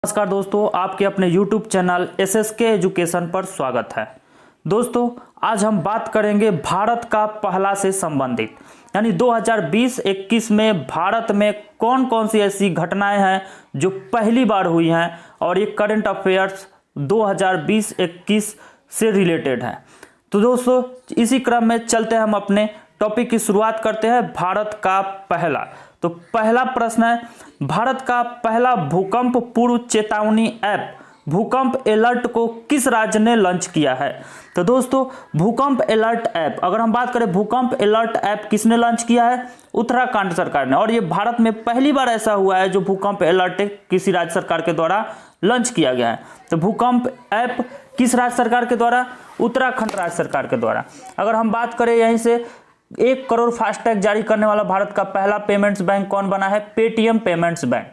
नमस्कार दोस्तों, आपके अपने YouTube चैनल SSK एजुकेशन पर स्वागत है। दोस्तों, आज हम बात करेंगे भारत का पहला से संबंधित यानी 2020-21 में भारत में कौन कौन सी ऐसी घटनाएं हैं जो पहली बार हुई हैं और ये करंट अफेयर्स 2020-21 से रिलेटेड है। तो दोस्तों, इसी क्रम में चलते हैं, हम अपने टॉपिक की शुरुआत करते हैं। भारत का पहला, तो पहला प्रश्न है, भारत का पहला भूकंप पूर्व चेतावनी ऐप भूकंप अलर्ट को किस राज्य ने लॉन्च किया है? तो दोस्तों, भूकंप अलर्ट ऐप, अगर हम बात करें भूकंप अलर्ट ऐप किसने लॉन्च किया है? उत्तराखंड सरकार ने। और ये भारत में पहली बार ऐसा हुआ है जो भूकंप अलर्ट किसी राज्य सरकार के द्वारा लॉन्च किया गया है। तो भूकंप ऐप किस राज्य सरकार के द्वारा? उत्तराखंड राज्य सरकार के द्वारा। अगर हम बात करें यहीं से, 1 करोड़ फास्टैग जारी करने वाला भारत का पहला पेमेंट्स बैंक कौन बना है? Paytm payments bank.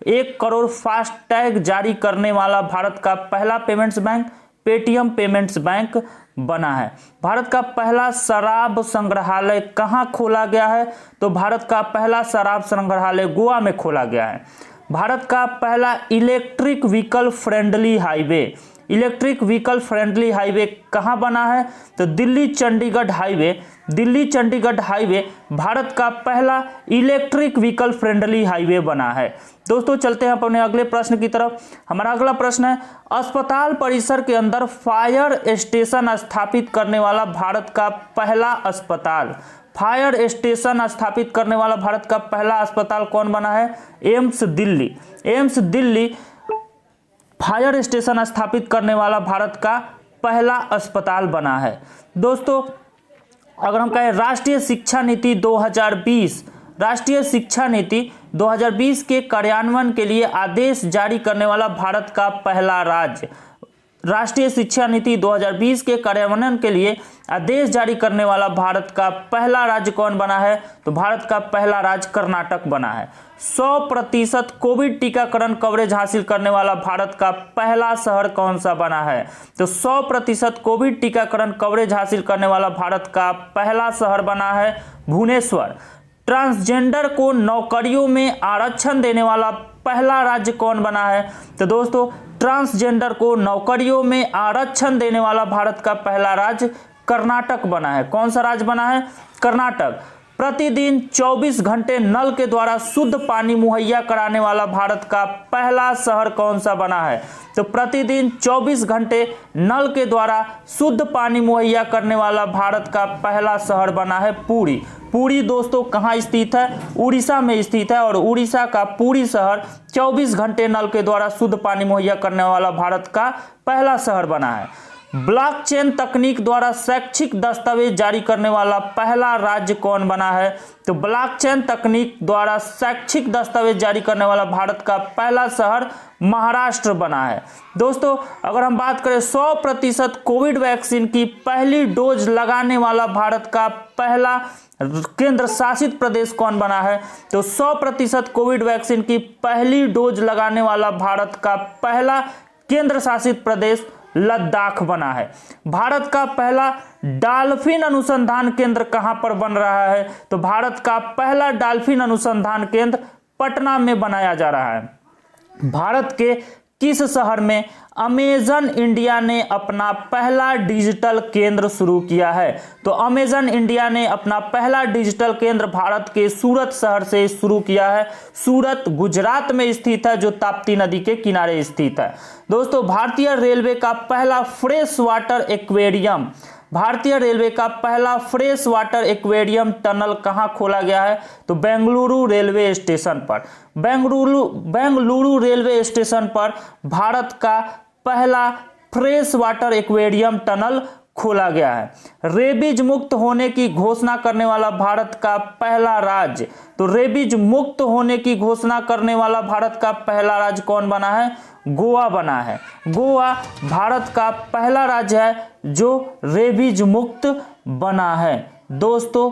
1 crore FASTag जारी करने वाला भारत का पहला payments bank Paytm payments bank बना है। भारत का पहला शराब संग्रहालय कहां खोला गया है? तो भारत का पहला शराब संग्रहालय गोवा में खोला गया है। भारत का पहला इलेक्ट्रिक व्हीकल फ्रेंडली हाईवे कहां बना है? तो दिल्ली चंडीगढ़ हाईवे भारत का पहला इलेक्ट्रिक व्हीकल फ्रेंडली हाईवे बना है। दोस्तों, चलते हैं अपने अगले प्रश्न की तरफ। हमारा अगला प्रश्न है, अस्पताल परिसर के अंदर फायर स्टेशन स्थापित करने वाला भारत का पहला अस्पताल कौन बना है? एम्स दिल्ली फायर स्टेशन स्थापित करने वाला भारत का पहला अस्पताल बना है। दोस्तों, अगर हम कहें राष्ट्रीय शिक्षा नीति 2020 के कार्यान्वयन के लिए आदेश जारी करने वाला भारत का पहला राज्य, राष्ट्रीय शिक्षा नीति 2020 के कार्यान्वयन के लिए आदेश जारी करने वाला भारत का पहला राज्य कौन बना है? तो भारत का पहला राज्य कर्नाटक बना है। 100% कोविड टीकाकरण कवरेज हासिल करने वाला भारत का पहला शहर कौन सा बना है? तो 100% कोविड टीकाकरण कवरेज हासिल करने वाला भारत का पहला शहर बना है भुवनेश्वर। ट्रांसजेंडर को नौकरियों में आरक्षण देने वाला पहला राज्य कौन बना है? तो दोस्तों, ट्रांसजेंडर को नौकरियों में आरक्षण देने वाला भारत का पहला राज्य कर्नाटक बना है। कौन सा राज्य बना है? कर्नाटक। प्रतिदिन 24 घंटे नल के द्वारा शुद्ध पानी मुहैया कराने वाला भारत का पहला शहर कौन सा बना है? तो प्रतिदिन 24 घंटे नल के द्वारा शुद्ध पानी मुहैया करने वाला भारत का पहला शहर बना है पुरी। दोस्तों, कहाँ स्थित है? उड़ीसा में स्थित है। और उड़ीसा का पुरी शहर 24 घंटे नल के द्वारा शुद्ध पानी मुहैया करने वाला भारत का पहला शहर बना है। ब्लॉकचेन तकनीक द्वारा शैक्षिक दस्तावेज जारी करने वाला पहला राज्य कौन बना है? तो ब्लॉकचेन तकनीक द्वारा शैक्षिक दस्तावेज जारी करने वाला भारत का पहला शहर महाराष्ट्र बना है। दोस्तों, अगर हम बात करें 100% कोविड वैक्सीन की पहली डोज लगाने वाला भारत का पहला केंद्र शासित प्रदेश कौन बना है? तो 100% कोविड वैक्सीन की पहली डोज लगाने वाला भारत का पहला केंद्र शासित प्रदेश लद्दाख बना है। भारत का पहला डॉल्फिन अनुसंधान केंद्र कहां पर बन रहा है? तो भारत का पहला डॉल्फिन अनुसंधान केंद्र पटना में बनाया जा रहा है। भारत के किस शहर में अमेजन इंडिया ने अपना पहला डिजिटल केंद्र शुरू किया है? तो अमेजन इंडिया ने अपना पहला डिजिटल केंद्र भारत के सूरत शहर से शुरू किया है। सूरत गुजरात में स्थित है, जो ताप्ती नदी के किनारे स्थित है। दोस्तों, भारतीय रेलवे का पहला फ्रेश वाटर एक्वेरियम टनल कहां खोला गया है? तो बेंगलुरु रेलवे स्टेशन पर। बेंगलुरु रेलवे स्टेशन पर भारत का पहला फ्रेश वाटर एक्वेरियम टनल खोला गया है। रेबीज मुक्त होने की घोषणा करने वाला भारत का पहला राज्य, तो रेबीज मुक्त होने की घोषणा करने वाला भारत का पहला राज्य कौन बना है? गोवा बना है। गोवा भारत का पहला राज्य है जो रेबीज मुक्त बना है। दोस्तों,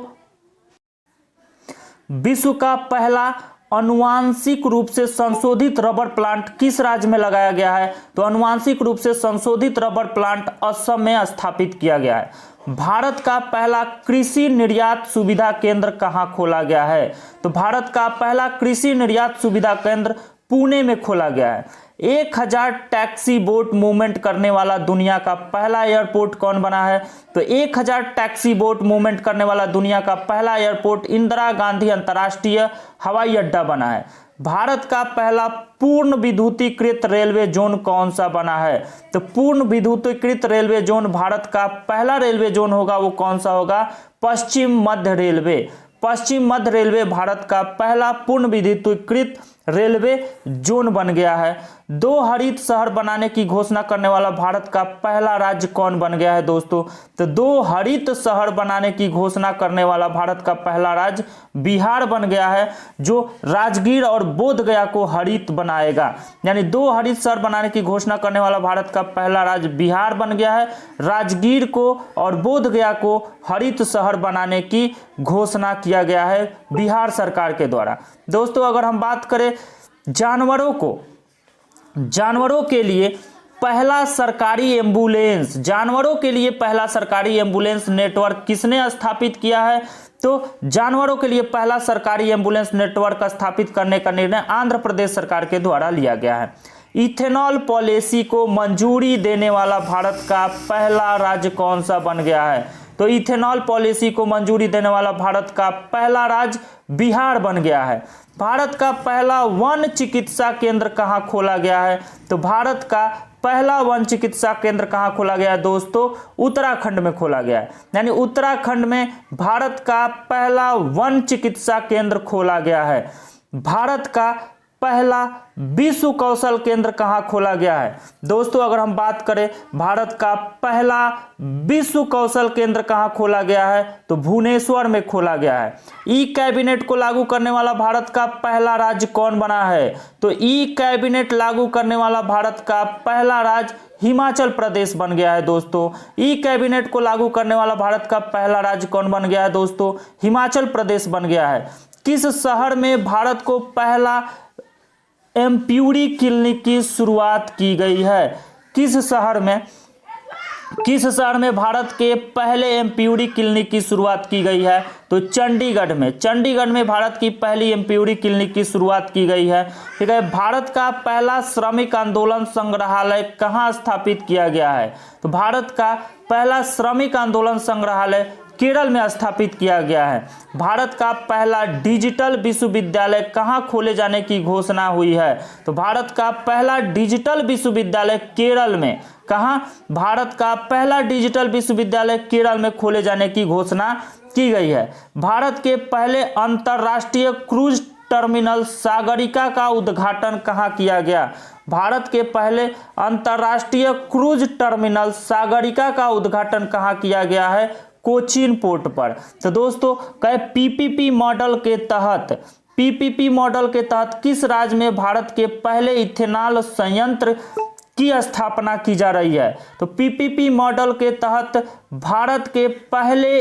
विश्व का पहला अनुवांशिक रूप से संशोधित रबर प्लांट किस राज्य में लगाया गया है? तो अनुवांशिक रूप से संशोधित रबर प्लांट असम में स्थापित किया गया है। भारत का पहला कृषि निर्यात सुविधा केंद्र कहां खोला गया है? तो भारत का पहला कृषि निर्यात सुविधा केंद्र पुणे में खोला गया है। 1000 टैक्सी बोट मूवमेंट करने वाला दुनिया का पहला एयरपोर्ट कौन बना है? तो 1000 टैक्सी बोट मूवमेंट करने वाला दुनिया का पहला एयरपोर्ट इंदिरा गांधी अंतर्राष्ट्रीय हवाई अड्डा बना है। भारत का पहला पूर्ण विद्युतीकृत रेलवे जोन कौन सा बना है? तो पूर्ण विद्युतीकृत रेलवे जोन भारत का पहला रेलवे जोन होगा, वो कौन सा होगा? पश्चिम मध्य रेलवे। पश्चिम मध्य रेलवे भारत का पहला पूर्ण विद्युतीकृत रेलवे जोन बन गया है। 2 हरित शहर बनाने की घोषणा करने वाला भारत का पहला राज्य कौन बन गया है दोस्तों? तो 2 हरित शहर बनाने की घोषणा करने वाला भारत का पहला राज्य बिहार बन गया है, जो राजगीर और बोधगया को हरित बनाएगा। यानी 2 हरित शहर बनाने की घोषणा करने वाला भारत का पहला राज्य बिहार बन गया है। राजगीर को और बोधगया को हरित शहर बनाने की घोषणा किया गया है बिहार सरकार के द्वारा। दोस्तों अगर हम बात करें जानवरों के लिए पहला सरकारी एम्बुलेंस, जानवरों के लिए पहला सरकारी एम्बुलेंस नेटवर्क किसने स्थापित किया है? तो जानवरों के लिए पहला सरकारी एम्बुलेंस नेटवर्क स्थापित करने का निर्णय आंध्र प्रदेश सरकार के द्वारा लिया गया है। इथेनॉल पॉलिसी को मंजूरी देने वाला भारत का पहला राज्य कौन सा बन गया है? तो इथेनॉल पॉलिसी को मंजूरी देने वाला भारत का पहला राज्य बिहार बन गया है। भारत का पहला वन चिकित्सा केंद्र कहां खोला गया है? तो भारत का पहला वन चिकित्सा केंद्र कहां खोला गया है दोस्तों? उत्तराखंड में खोला गया है। यानी उत्तराखंड में भारत का पहला वन चिकित्सा केंद्र खोला गया है। भारत का पहला विश्व कौशल केंद्र कहां खोला गया है? दोस्तों अगर हम बात करें भारत का पहला विश्व कौशल केंद्र कहां खोला गया है? तो भुवनेश्वर में खोला गया है। ई कैबिनेट को लागू करने वाला भारत का पहला राज्य कौन बना है? तो ई कैबिनेट लागू करने वाला भारत का पहला राज्य हिमाचल प्रदेश बन गया है दोस्तों। ई कैबिनेट को लागू करने वाला भारत का पहला राज्य कौन बन गया है दोस्तों? हिमाचल प्रदेश बन गया है। किस शहर में भारत को पहला एम्प्यूरी क्लिनिक की शुरुआत की गई है? किस शहर में भारत के पहले एम्प्यूरी क्लिनिक की शुरुआत की गई है? तो चंडीगढ़ में भारत की पहली एम्प्यूरी क्लिनिक की शुरुआत की गई है। ठीक है। भारत का पहला श्रमिक आंदोलन संग्रहालय कहां स्थापित किया गया है? तो भारत का पहला श्रमिक आंदोलन संग्रहालय केरल में स्थापित किया गया है। भारत का पहला डिजिटल विश्वविद्यालय कहां खोले जाने की घोषणा हुई है? तो भारत का पहला डिजिटल विश्वविद्यालय केरल में, कहां? भारत का पहला डिजिटल विश्वविद्यालय केरल में खोले जाने की घोषणा की गई है। भारत के पहले अंतरराष्ट्रीय क्रूज टर्मिनल सागरिका का उद्घाटन कहां किया गया? भारत के पहले अंतरराष्ट्रीय क्रूज टर्मिनल सागरिका का उद्घाटन कहां किया गया है? कोचीन पोर्ट पर। तो दोस्तों कहे पीपीपी मॉडल के तहत किस राज्य में भारत के पहले इथेनॉल संयंत्र की स्थापना की जा रही है? तो पीपीपी मॉडल के तहत भारत के पहले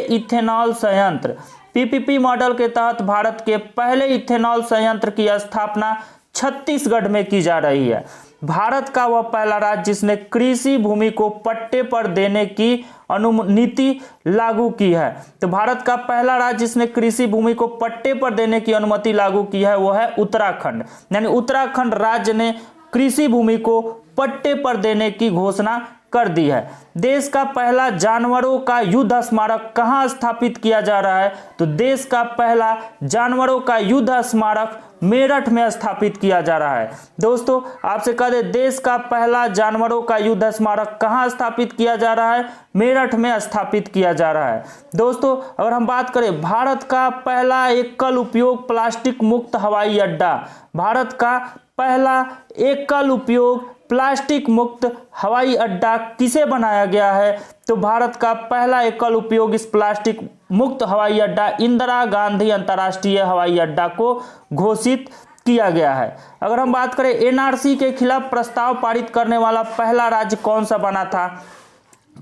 इथेनॉल संयंत्र की स्थापना छत्तीसगढ़ में की जा रही है। भारत का वह पहला राज्य जिसने कृषि भूमि को पट्टे पर देने की नीति लागू की है। तो भारत का पहला राज्य जिसने कृषि भूमि को पट्टे पर देने की अनुमति लागू की है वो है उत्तराखंड। यानी उत्तराखंड राज्य ने कृषि भूमि को पट्टे पर देने की घोषणा कर दी है। देश का पहला जानवरों का युद्ध स्मारक कहां स्थापित किया जा रहा है? तो देश का पहला जानवरों का युद्ध स्मारक मेरठ में स्थापित किया जा रहा है। दोस्तों आपसे कह दें देश का पहला जानवरों का युद्ध स्मारक कहां स्थापित किया जा रहा है? मेरठ में स्थापित किया जा रहा है। दोस्तों अगर हम बात करें भारत का पहला एकल उपयोग प्लास्टिक मुक्त हवाई अड्डा, भारत का पहला एकल उपयोग प्लास्टिक मुक्त हवाई अड्डा किसे बनाया गया है? तो भारत का पहला एकल उपयोग इस प्लास्टिक मुक्त हवाई अड्डा इंदिरा गांधी अंतर्राष्ट्रीय हवाई अड्डा को घोषित किया गया है। अगर हम बात करें एनआरसी के खिलाफ प्रस्ताव पारित करने वाला पहला राज्य कौन सा बना था?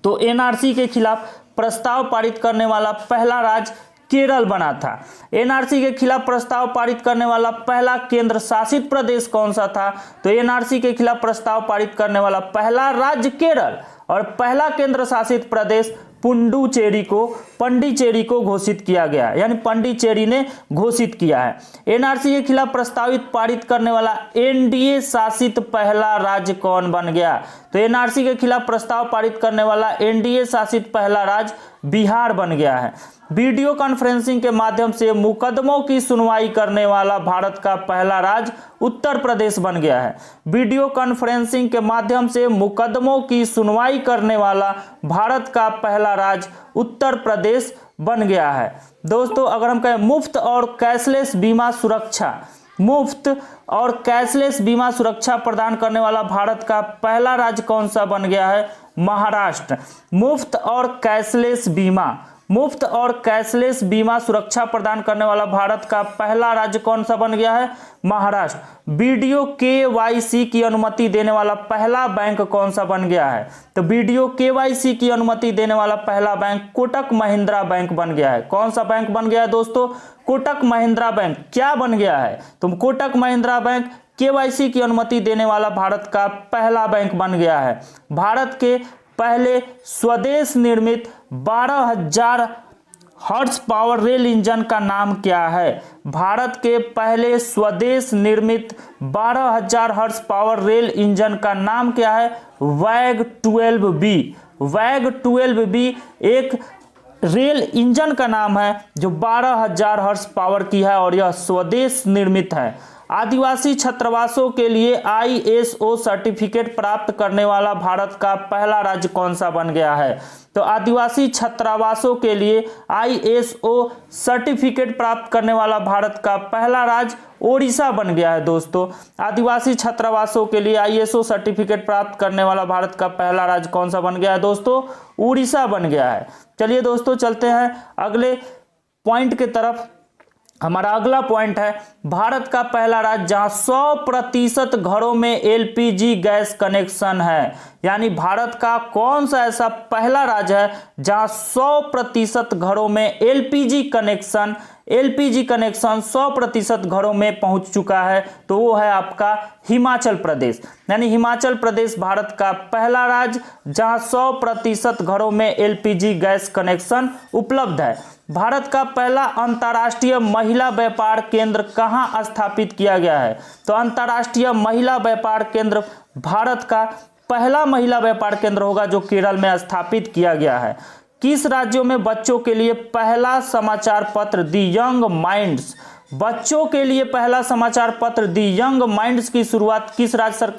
तो एनआरसी के खिलाफ प्रस्ताव पारित करने वाला पहला राज्य केरल बना था। एनआरसी के खिलाफ प्रस्ताव पारित करने वाला पहला केंद्र शासित प्रदेश कौन सा था? तो एनआरसी के खिलाफ प्रस्ताव पारित करने वाला पहला राज्य केरल और पहला केंद्र शासित प्रदेश पंडिचेरी को घोषित किया गया, यानी पंडिचेरी ने घोषित किया है। एनआरसी के खिलाफ प्रस्तावित पारित करने वाला एनडीए शासित पहला राज्य कौन बन गया? तो एनआरसी के खिलाफ प्रस्ताव पारित करने वाला एनडीए शासित पहला राज्य बिहार बन गया है। वीडियो कॉन्फ्रेंसिंग के माध्यम से मुकदमों की सुनवाई करने वाला भारत का पहला राज्य उत्तर प्रदेश बन गया है। वीडियो कॉन्फ्रेंसिंग के माध्यम से मुकदमों की सुनवाई करने वाला भारत का पहला राज्य उत्तर प्रदेश बन गया है। दोस्तों, अगर हम कहें मुफ्त और कैशलेस बीमा सुरक्षा प्रदान करने वाला भारत का पहला राज्य कौन सा बन गया है? महाराष्ट्र। मुफ्त और कैशलेस बीमा सुरक्षा प्रदान करने वाला भारत का पहला राज्य कौन सा बन गया है? महाराष्ट्र। वीडियो केवाईसी की अनुमति देने वाला पहला बैंक कौन सा बन गया है? तो वीडियो केवाईसी की अनुमति देने वाला पहला बैंक कोटक महिंद्रा बैंक बन गया है। कौन सा बैंक बन गया है दोस्तों? कोटक महिंद्रा बैंक। क्या बन गया है? तो कोटक महिंद्रा बैंक केवाईसी की अनुमति देने वाला भारत का पहला बैंक बन गया है। भारत के पहले स्वदेश निर्मित 12,000 हॉर्स पावर रेल इंजन का नाम क्या है? भारत के पहले स्वदेश निर्मित 12,000 हॉर्स पावर रेल इंजन का नाम क्या है? वैग 12B। वैग 12B एक रेल इंजन का नाम है जो 12,000 हॉर्स पावर की है और यह स्वदेश निर्मित है। आदिवासी छात्रावासों के लिए आईएसओ सर्टिफिकेट प्राप्त करने वाला भारत का पहला राज्य कौन सा बन गया है? तो आदिवासी छात्रावासों के लिए आईएसओ सर्टिफिकेट प्राप्त करने वाला भारत का पहला राज्य ओडिशा बन गया है। दोस्तों, आदिवासी छात्रावासों के लिए आईएसओ सर्टिफिकेट प्राप्त करने वाला भारत का पहला राज्य कौन सा बन गया है? दोस्तों, उड़ीसा बन गया है। चलिए दोस्तों, चलते हैं अगले पॉइंट की तरफ। हमारा अगला पॉइंट है भारत का पहला राज्य जहां 100% घरों में एलपीजी गैस कनेक्शन है। यानी भारत का कौन सा ऐसा पहला राज्य है जहां 100% घरों में एलपीजी कनेक्शन 100% घरों में पहुंच चुका है? तो वो है आपका हिमाचल प्रदेश। यानी हिमाचल प्रदेश भारत का पहला राज्य जहां 100% घरों में एलपीजी गैस कनेक्शन उपलब्ध है। भारत का पहला अंतर्राष्ट्रीय महिला व्यापार केंद्र कहां स्थापित किया गया है? तो अंतर्राष्ट्रीय महिला व्यापार केंद्र भारत का पहला महिला व्यापार केंद्र होगा जो केरल में स्थापित किया गया है। किस राज्यों में बच्चों के लिए पहला समाचार पत्र दी यंग माइंड्स की शुरुआत किस राज्य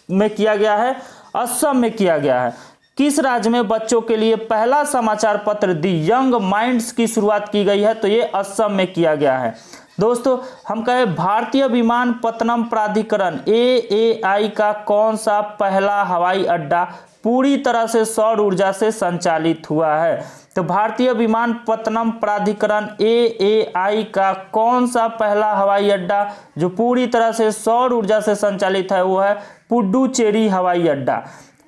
में किया गया है? असम में किया गया है। किस राज्य में बच्चों के लिए पहला समाचार पत्र दी यंग माइंड्स की शुरुआत की गई है? तो ये असम में किया गया है। दोस्तों, हम कहें भारतीय विमानपत्तनम प्राधिकरण AAI का कौन सा पहला हवाई अड्डा पूरी तरह से सौर ऊर्जा से संचालित हुआ है? तो भारतीय विमानपत्तनम प्राधिकरण AAI का कौन सा पहला हवाई अड्डा जो पूरी तरह से सौर ऊर्जा से संचालित है? वो है पुडुचेरी हवाई अड्डा।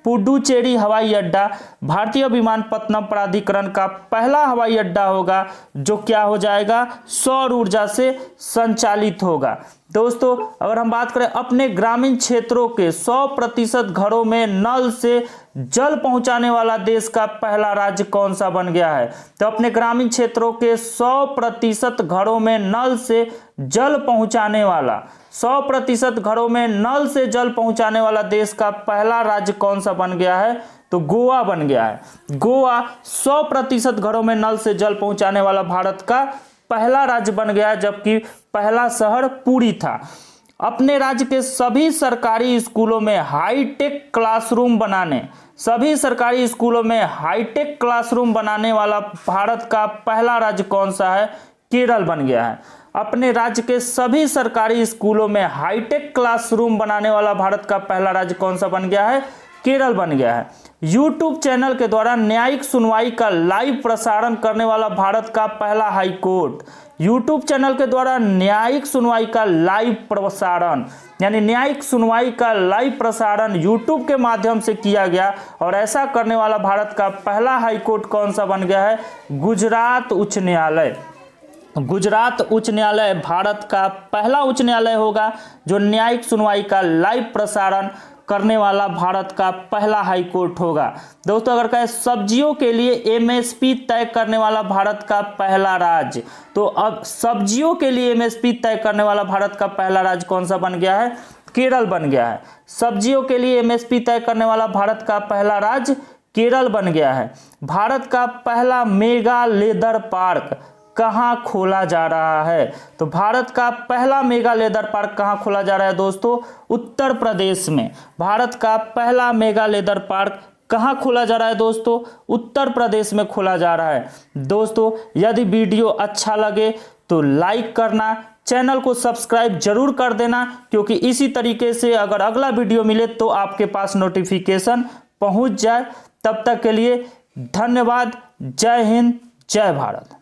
पुडुचेरी हवाई अड्डा भारतीय विमानपत्तनम प्राधिकरण का पहला हवाई अड्डा होगा जो क्या हो जाएगा? सौर ऊर्जा से संचालित होगा। दोस्तों, अगर हम बात करें अपने ग्रामीण क्षेत्रों के 100% घरों में नल से जल पहुंचाने वाला देश का पहला राज्य कौन सा बन गया है? तो अपने ग्रामीण क्षेत्रों के 100% घरों में नल से जल पहुंचाने वाला 100% घरों में नल से जल पहुंचाने वाला देश का पहला राज्य कौन सा बन गया है? तो गोवा बन गया है। गोवा 100% घरों में नल से जल पहुंचाने वाला भारत का पहला राज्य बन गया है, जबकि पहला शहर पुरी था। अपने राज्य के सभी सरकारी स्कूलों में हाईटेक क्लासरूम बनाने वाला भारत का पहला राज्य कौन सा है? केरल बन गया है। अपने राज्य के सभी सरकारी स्कूलों में हाईटेक क्लासरूम बनाने वाला भारत का पहला राज्य कौन सा बन गया है? केरल बन गया है। यूट्यूब चैनल के द्वारा न्यायिक सुनवाई का लाइव प्रसारण करने वाला भारत का पहला हाई कोर्ट। यूट्यूब चैनल के द्वारा न्यायिक सुनवाई का लाइव प्रसारण, यानी न्यायिक सुनवाई का लाइव प्रसारण यूट्यूब के माध्यम से किया गया और ऐसा करने वाला भारत का पहला हाई कोर्ट कौन सा बन गया है? गुजरात उच्च न्यायालय। गुजरात उच्च न्यायालय भारत का पहला उच्च न्यायालय होगा जो न्यायिक सुनवाई का लाइव प्रसारण करने वाला भारत का पहला हाई कोर्ट होगा। दोस्तों अगर कहें सब्जियों के लिए एमएसपी तय करने वाला भारत का पहला राज्य, तो अब सब्जियों के लिए एमएसपी तय करने वाला भारत का पहला राज्य कौन सा बन गया है? केरल बन गया है। सब्जियों के लिए एमएसपी तय करने वाला भारत का पहला राज्य केरल बन गया है। भारत का पहला मेगा लेदर पार्क कहां खोला जा रहा है? तो भारत का पहला मेगा लेदर पार्क कहां खोला जा रहा है दोस्तों? उत्तर प्रदेश में। भारत का पहला मेगा लेदर पार्क कहां खोला जा रहा है दोस्तों? उत्तर प्रदेश में खोला जा रहा है। दोस्तों यदि वीडियो अच्छा लगे तो लाइक करना, चैनल को सब्सक्राइब जरूर कर देना, क्योंकि इसी तरीके से अगर अगला वीडियो मिले तो आपके पास नोटिफिकेशन पहुंच जाए। तब तक के लिए धन्यवाद। जय हिंद, जय भारत।